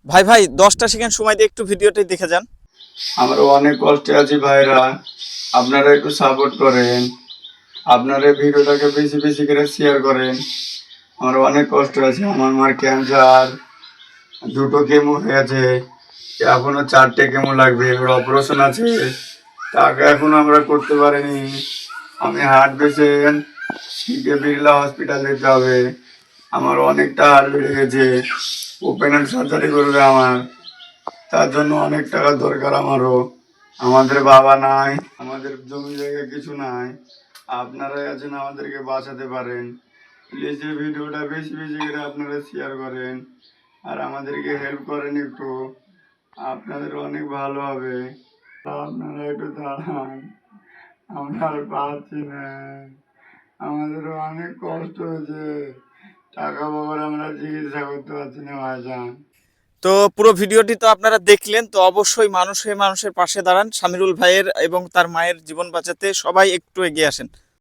ভাই ভাই 10টা সেকেন্ড সময় দিয়ে একটু ভিডিওটাই দেখে যান। আমরা অনেক কষ্টে আছি ভাইরা, আপনারা একটু সাপোর্ট করেন, আপনারা ভিডিওটাকে বেশি বেশি করে শেয়ার করেন। আমরা অনেক কষ্ট আছে, আমার মার ক্যান্সার, দুটো কেমো হয়েছে, এখনো 4টে কেমো লাগবে, এবার অপারেশন আছে, টাকা এখনো আমরা করতে পারিনি। আমি হার্ট পেশেন্ট, সিকে বিড়লা হসপিটাল যেতে হবে, আমার অনেকটা হার্ট বেড়ে গেছে, ওপেন হার্ট সার্জারি করবে আমার, তার জন্য অনেক টাকা দরকার আমারও। আমাদের বাবা নাই, আমাদের জমি জায়গা কিছু নাই, আপনারাই আছেন আমাদেরকে বাঁচাতে পারেন। প্লিজ এই ভিডিওটা বেশি বেশি করে আপনারা শেয়ার করেন আর আমাদেরকে হেল্প করেন একটু, আপনাদের অনেক ভালো হবে। আপনারা একটু দাঁড়ান, আমরা আর পাচ্ছি না, আমাদেরও অনেক কষ্ট হয়েছে, টাকা পয়সা আমরা চিকিৎসা করতে পারছি না ভাইজান। তো পুরো ভিডিওটি তো আপনারা দেখলেন, তো অবশ্যই মানুষ হয়ে মানুষের পাশে দাঁড়ান। সামিরুল ভাইয়ের এবং তার মায়ের জীবন বাঁচাতে সবাই একটু এগিয়ে আসেন।